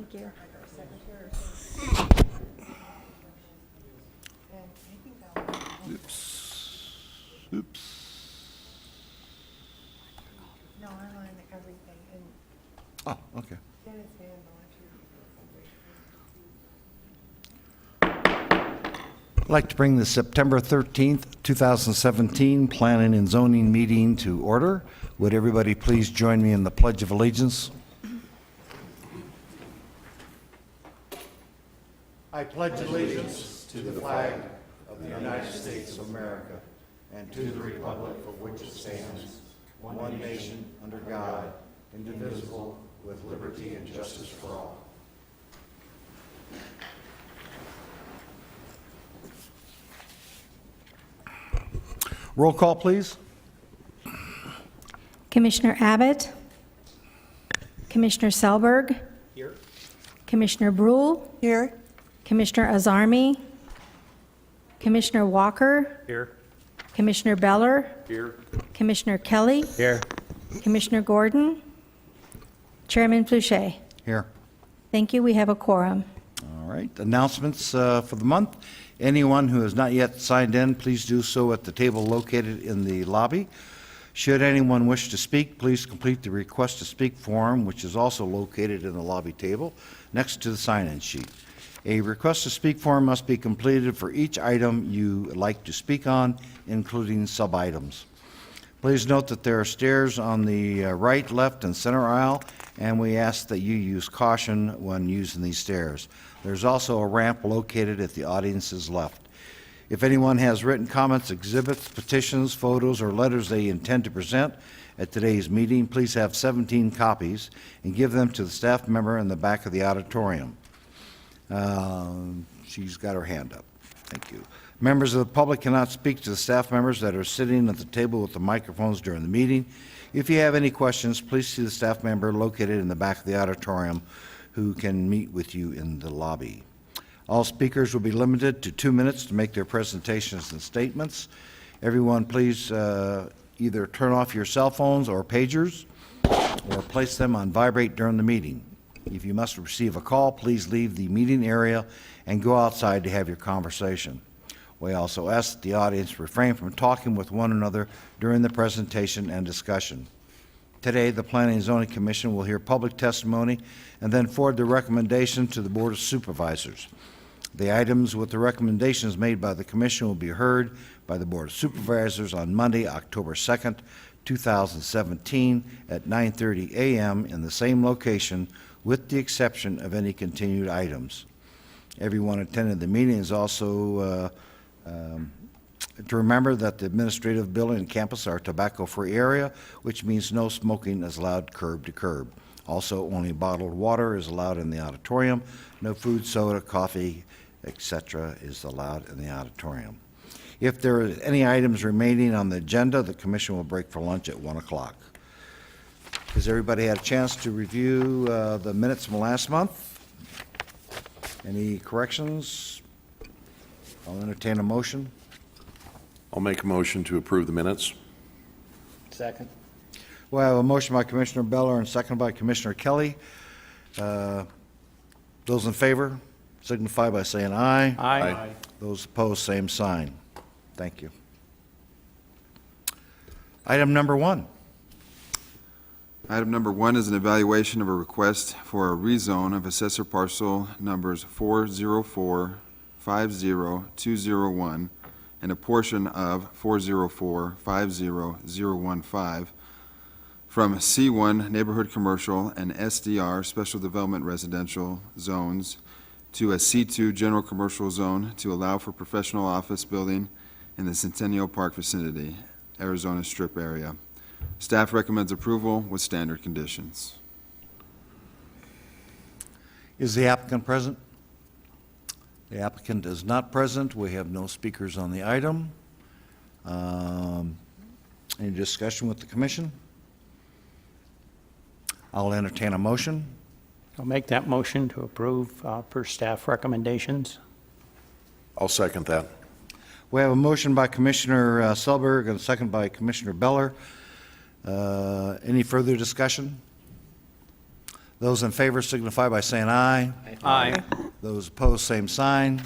Thank you. Oops. No, I'm on everything, and Oh, okay. Dennis Van I'd like to bring the September 13th, 2017 Planning and Zoning meeting to order. Would everybody please join me in the Pledge of Allegiance? I pledge allegiance to the flag of the United States of America and to the republic for which it stands, one nation, under God, indivisible, with liberty and justice for all. Roll call, please. Commissioner Abbott? Commissioner Selberg? Here. Commissioner Brule? Here. Commissioner Azarmi? Commissioner Walker? Here. Commissioner Beller? Here. Commissioner Kelly? Here. Commissioner Gordon? Chairman Fluchet? Here. Thank you. We have a quorum. All right, announcements for the month. Anyone who has not yet signed in, please do so at the table located in the lobby. Should anyone wish to speak, please complete the request to speak form, which is also located in the lobby table next to the sign-in sheet. A request to speak form must be completed for each item you like to speak on, including sub-items. Please note that there are stairs on the right, left, and center aisle, and we ask that you use caution when using these stairs. There's also a ramp located at the audience's left. If anyone has written comments, exhibits, petitions, photos, or letters they intend to present at today's meeting, please have 17 copies and give them to the staff member in the back of the auditorium. She's got her hand up. Thank you. Members of the public cannot speak to the staff members that are sitting at the table with the microphones during the meeting. If you have any questions, please see the staff member located in the back of the auditorium who can meet with you in the lobby. All speakers will be limited to 2 minutes to make their presentations and statements. Everyone, please either turn off your cell phones or pagers or place them on vibrate during the meeting. If you must receive a call, please leave the meeting area and go outside to have your conversation. We also ask that the audience refrain from talking with one another during the presentation and discussion. Today, the Planning and Zoning Commission will hear public testimony and then forward the recommendation to the Board of Supervisors. The items with the recommendations made by the Commission will be heard by the Board of Supervisors on Monday, October 2nd, 2017 at 9:30 a.m. in the same location, with the exception of any continued items. Everyone attending the meeting is also to remember that the administrative building and campus are a tobacco-free area, which means no smoking is allowed curb to curb. Also, only bottled water is allowed in the auditorium. No food, soda, coffee, etc. is allowed in the auditorium. If there are any items remaining on the agenda, the commission will break for lunch at 1 o'clock. Has everybody had a chance to review the minutes from last month? Any corrections? I'll entertain a motion. I'll make a motion to approve the minutes. Second. We have a motion by Commissioner Beller and second by Commissioner Kelly. Those in favor signify by saying aye. Aye. Those opposed, same sign. Thank you. Item number 1. Item number 1 is an evaluation of a request for a rezone of assessor parcel numbers 404-50201 and a portion of 404-50015 from C1 Neighborhood Commercial and SDR Special Development Residential Zones to a C2 General Commercial Zone to allow for professional office building in the Centennial Park vicinity, Arizona Strip area. Staff recommends approval with standard conditions. Is the applicant present? The applicant is not present. We have no speakers on the item. Any discussion with the commission? I'll entertain a motion. I'll make that motion to approve per staff recommendations. I'll second that. We have a motion by Commissioner Selberg and a second by Commissioner Beller. Any further discussion? Those in favor signify by saying aye. Aye. Those opposed, same sign.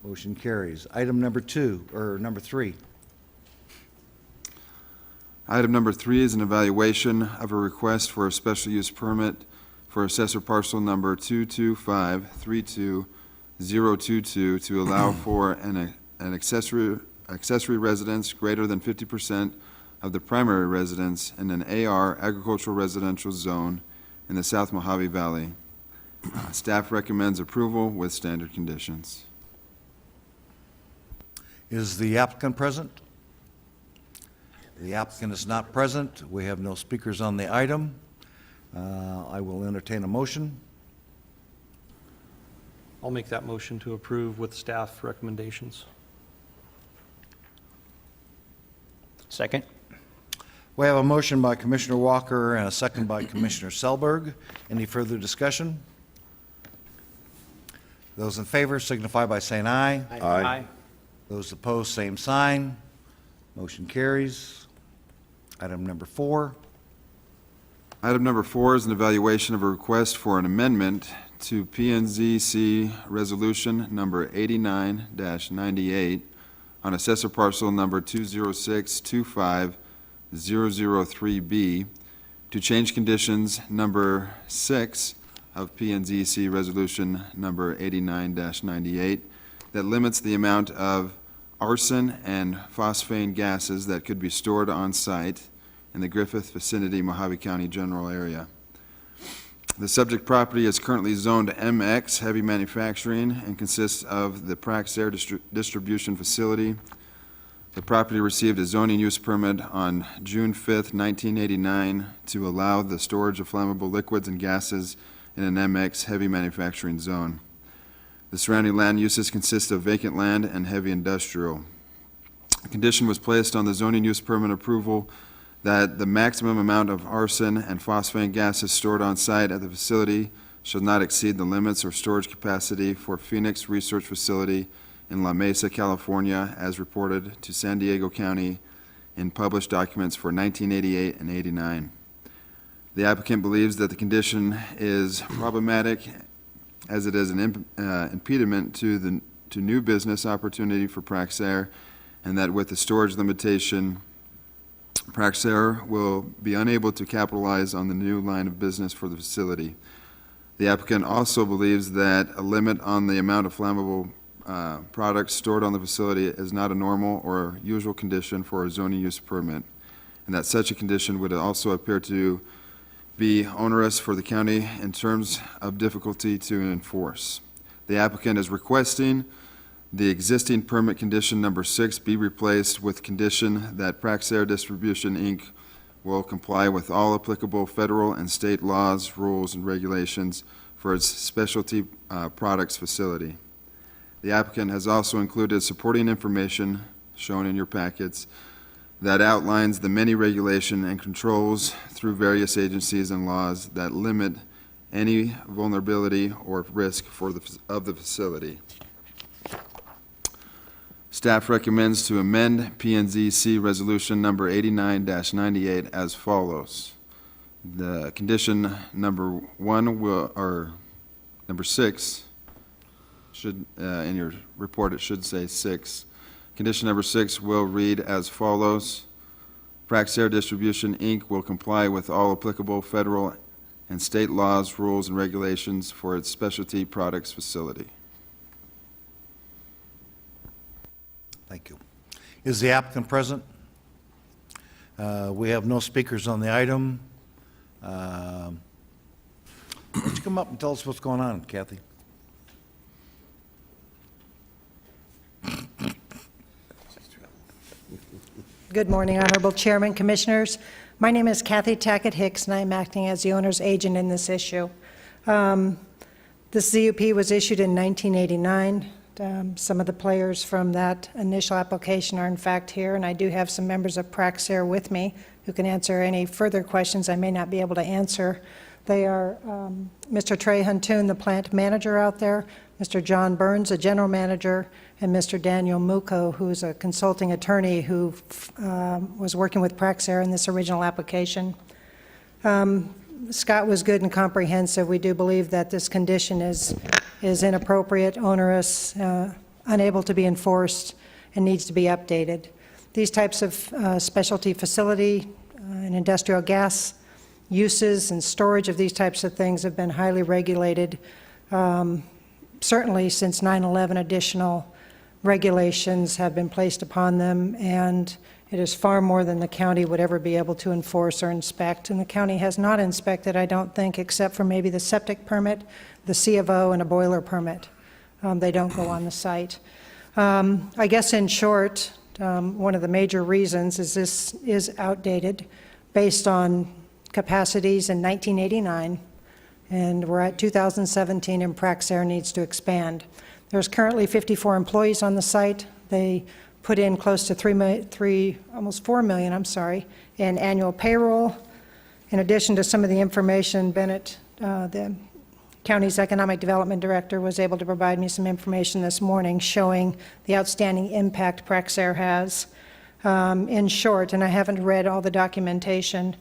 Motion carries. Item number 3. Item number 3 is an evaluation of a request for a special use permit for assessor parcel number 225320022 to allow for an accessory residence greater than 50% of the primary residence in an AR agricultural residential zone in the South Mojave Valley. Staff recommends approval with standard conditions. Is the applicant present? The applicant is not present. We have no speakers on the item. I will entertain a motion. I'll make that motion to approve with staff recommendations. Second? We have a motion by Commissioner Walker and a second by Commissioner Selberg. Any further discussion? Those in favor signify by saying aye. Aye. Those opposed, same sign. Motion carries. Item number 4. Item number 4 is an evaluation of a request for an amendment to PNZC Resolution Number 89-98 on assessor parcel number 206-25003B to change conditions number 6 of PNZC Resolution Number 89-98 that limits the amount of arson and phosphane gases that could be stored on site in the Griffith vicinity, Mojave County general area. The subject property is currently zoned MX Heavy Manufacturing and consists of the Praxair distribution facility. The property received a zoning use permit on June 5th, 1989 to allow the storage of flammable liquids and gases in an MX Heavy Manufacturing zone. The surrounding land uses consist of vacant land and heavy industrial. A condition was placed on the zoning use permit approval that the maximum amount of arson and phosphane gases stored on site at the facility shall not exceed the limits or storage capacity for Phoenix Research Facility in La Mesa, California, as reported to San Diego County in published documents for 1988 and 89. The applicant believes that the condition is problematic as it is an impediment to new business opportunity for Praxair, and that with the storage limitation, Praxair will be unable to capitalize on the new line of business for the facility. The applicant also believes that a limit on the amount of flammable products stored on the facility is not a normal or usual condition for a zoning use permit, and that such a condition would also appear to be onerous for the county in terms of difficulty to enforce. The applicant is requesting the existing permit condition number 6 be replaced with condition that Praxair Distribution, Inc. will comply with all applicable federal and state laws, rules, and regulations for its specialty products facility. The applicant has also included supporting information shown in your packets that outlines the many regulation and controls through various agencies and laws that limit any vulnerability or risk of the facility. Staff recommends to amend PNZC Resolution Number 89-98 as follows. The condition number 6 should, in your report, it should say 6. Condition number 6 will read as follows. Praxair Distribution, Inc. will comply with all applicable federal and state laws, rules, and regulations for its specialty products facility. Thank you. Is the applicant present? We have no speakers on the item. Why don't you come up and tell us what's going on, Kathy? Good morning, Honorable Chairman, Commissioners. My name is Kathy Tackett Hicks, and I'm acting as the owner's agent in this issue. This ZUP was issued in 1989. Some of the players from that initial application are in fact here, and I do have some members of Praxair with me who can answer any further questions I may not be able to answer. They are Mr. Trey Huntoon, the plant manager out there, Mr. John Burns, a general manager, and Mr. Daniel Muko, who is a consulting attorney who was working with Praxair in this original application. Scott was good and comprehensive. We do believe that this condition is inappropriate, onerous, unable to be enforced, and needs to be updated. These types of specialty facility and industrial gas uses and storage of these types of things have been highly regulated. Certainly since 9/11, additional regulations have been placed upon them, and it is far more than the county would ever be able to enforce or inspect. And the county has not inspected, I don't think, except for maybe the septic permit, the C of O, and a boiler permit. They don't go on the site. I guess in short, one of the major reasons is this is outdated based on capacities in 1989, and we're at 2017, and Praxair needs to expand. There's currently 54 employees on the site. They put in close to almost 4 million, in annual payroll. In addition to some of the information, Bennett, the county's economic development director, was able to provide me some information this morning showing the outstanding impact Praxair has. In short, and I haven't read all the documentation,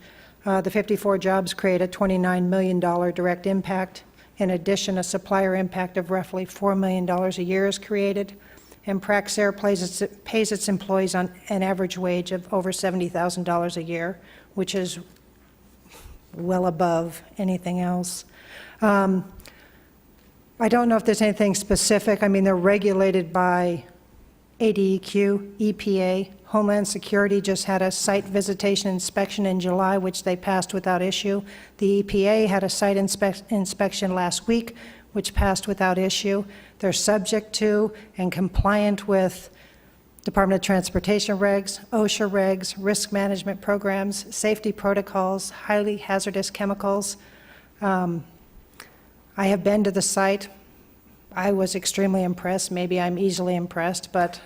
the 54 jobs create a $29 million direct impact. In addition, a supplier impact of roughly $4 million a year is created, and Praxair pays its employees on an average wage of over $70,000 a year, which is well above anything else. I don't know if there's anything specific. I mean, they're regulated by ADEQ, EPA, Homeland Security just had a site visitation inspection in July, which they passed without issue. The EPA had a site inspection last week, which passed without issue. They're subject to and compliant with Department of Transportation regs, OSHA regs, risk management programs, safety protocols, highly hazardous chemicals. I have been to the site. I was extremely impressed. Maybe I'm easily impressed, but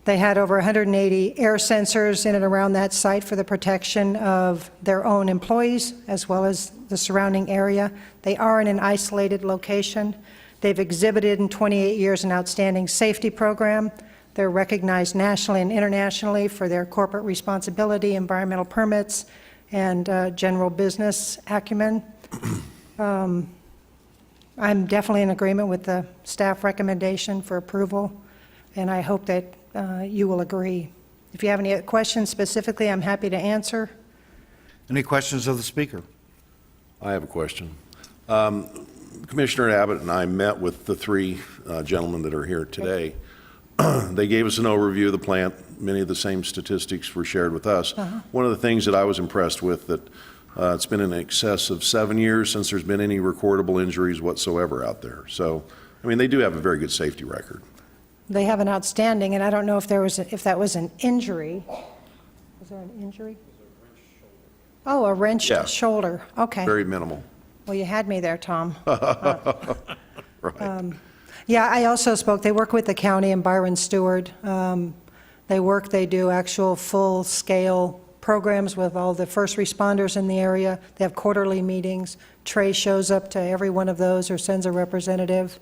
they had over 180 air sensors in and around that site for the protection of their own employees as well as the surrounding area. They are in an isolated location. They've exhibited in 28 years an outstanding safety program. They're recognized nationally and internationally for their corporate responsibility, environmental permits, and general business acumen. I'm definitely in agreement with the staff recommendation for approval, and I hope that you will agree. If you have any questions specifically, I'm happy to answer. Any questions of the speaker? I have a question. Commissioner Abbott and I met with the three gentlemen that are here today. They gave us an overview of the plant. Many of the same statistics were shared with us. One of the things that I was impressed with, that it's been in excess of 7 years since there's been any recordable injuries whatsoever out there. So, I mean, they do have a very good safety record. They have an outstanding, and I don't know if that was an injury. Was there an injury? Oh, a wrenched Yeah. shoulder. Okay. Very minimal. Well, you had me there, Tom. Right. Yeah, I also spoke, they work with the county and Byron Stewart. They do actual full-scale programs with all the first responders in the area. They have quarterly meetings. Trey shows up to every one of those or sends a representative.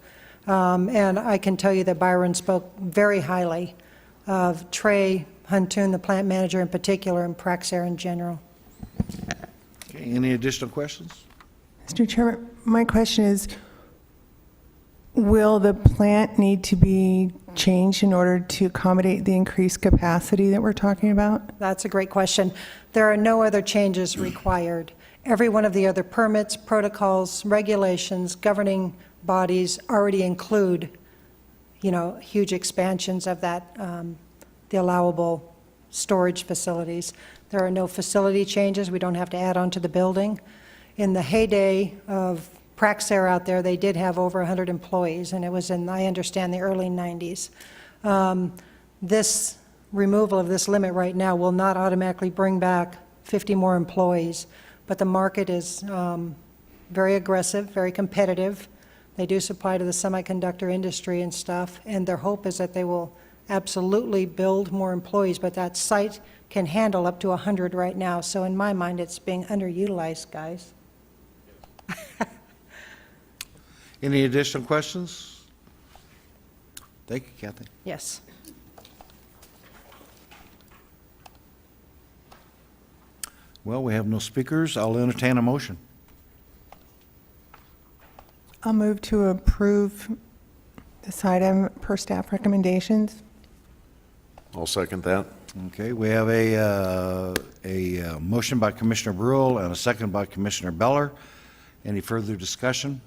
And I can tell you that Byron spoke very highly of Trey Huntoon, the plant manager in particular, and Praxair in general. Okay, any additional questions? Mr. Chairman, my question is, will the plant need to be changed in order to accommodate the increased capacity that we're talking about? That's a great question. There are no other changes required. Every one of the other permits, protocols, regulations, governing bodies already include, huge expansions of that, the allowable storage facilities. There are no facility changes. We don't have to add on to the building. In the heyday of Praxair out there, they did have over 100 employees, and it was in, I understand, the early 90s. This removal of this limit right now will not automatically bring back 50 more employees, but the market is very aggressive, very competitive. They do supply to the semiconductor industry and stuff, and their hope is that they will absolutely build more employees, but that site can handle up to 100 right now. So in my mind, it's being underutilized, guys. Any additional questions? Thank you, Kathy. Yes. Well, we have no speakers. I'll entertain a motion. I'll move to approve this item per staff recommendations. I'll second that. Okay, we have a motion by Commissioner Brule and a second by Commissioner Beller. Any further discussion?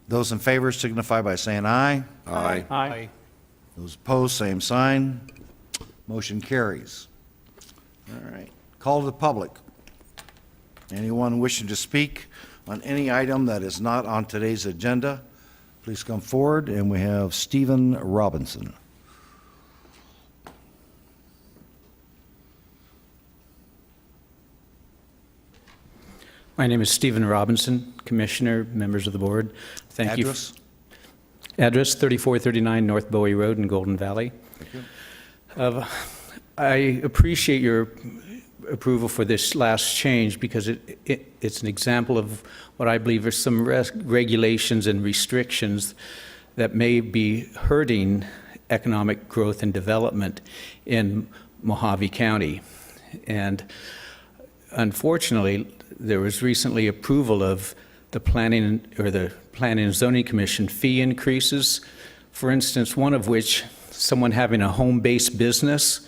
Those in favor signify by saying aye. Aye. Aye. Those opposed, same sign. Motion carries. All right. Call to the public. Anyone wishing to speak on any item that is not on today's agenda, please come forward, and we have Stephen Robinson. My name is Stephen Robinson, Commissioner, members of the board. Thank you. Address? Address 3439 North Bowie Road in Golden Valley. I appreciate your approval for this last change because it's an example of what I believe are some regulations and restrictions that may be hurting economic growth and development in Mojave County. And unfortunately, there was recently approval of the Planning and Zoning Commission fee increases. For instance, one of which, someone having a home-based business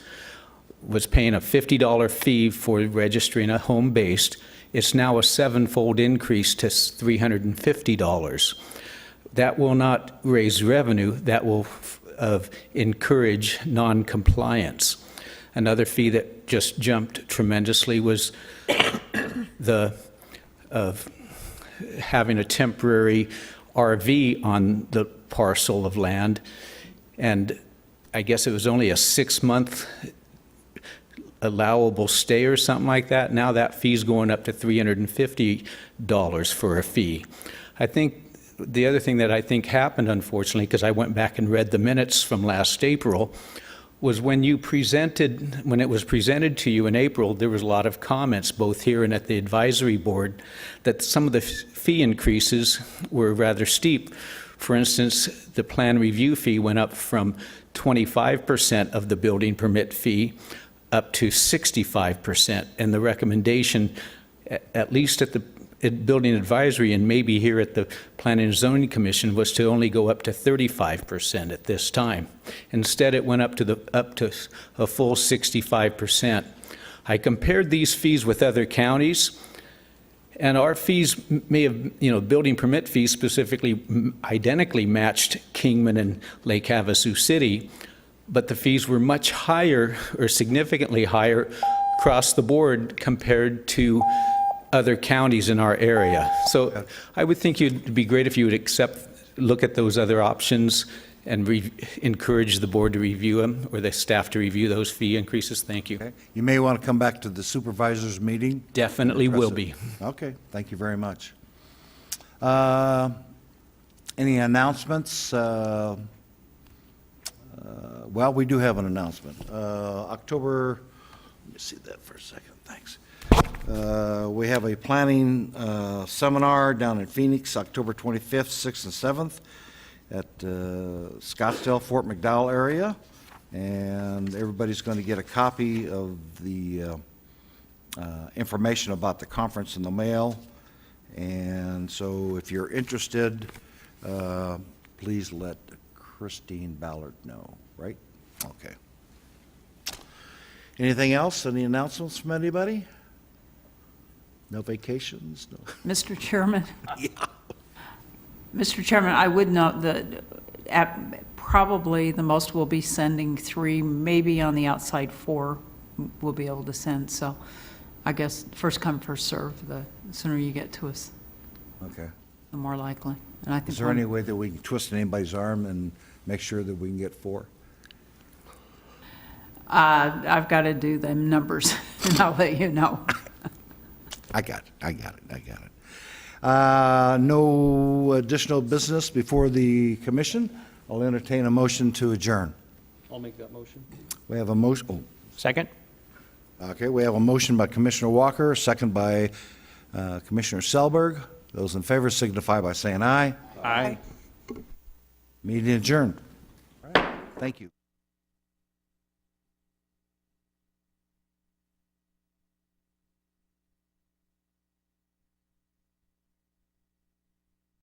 was paying a $50 fee for registering a home-based. It's now a seven-fold increase to $350. That will not raise revenue, that will encourage non-compliance. Another fee that just jumped tremendously was of having a temporary RV on the parcel of land, and I guess it was only a 6-month allowable stay or something like that. Now that fee's going up to $350 for a fee. I think the other thing that I think happened, unfortunately, because I went back and read the minutes from last April, was when it was presented to you in April, there was a lot of comments, both here and at the advisory board, that some of the fee increases were rather steep. For instance, the plan review fee went up from 25% of the building permit fee up to 65%. And the recommendation, at least at the Building Advisory and maybe here at the Planning and Zoning Commission, was to only go up to 35% at this time. Instead, it went up to a full 65%. I compared these fees with other counties, and our fees may have, building permit fees specifically identically matched Kingman and Lake Havasu City, but the fees were much higher or significantly higher across the board compared to other counties in our area. So I would think it'd be great if you would look at those other options and encourage the board to review them, or the staff to review those fee increases. Thank you. Okay. You may want to come back to the supervisors meeting. Definitely will be. Okay, thank you very much. Any announcements? Well, we do have an announcement. October, let me see that for a second, thanks. We have a planning seminar down in Phoenix, October 25th, 6th, and 7th at Scottsdale, Fort McDowell area. And everybody's going to get a copy of the information about the conference in the mail. And so if you're interested, please let Christine Ballard know, right? Okay. Anything else? Any announcements from anybody? No vacations? No. Mr. Chairman? Mr. Chairman, I would note that probably the most we'll be sending 3, maybe on the outside 4 we'll be able to send. So I guess first come, first serve. The sooner you get to us, Okay. the more likely. And I think Is there any way that we can twist anybody's arm and make sure that we can get 4? I've got to do them numbers, and I'll let you know. I got it. No additional business before the commission. I'll entertain a motion to adjourn. I'll make that motion. We have a motion, Second? okay, we have a motion by Commissioner Walker, second by Commissioner Selberg. Those in favor signify by saying aye. Aye. Meeting adjourned. Thank you.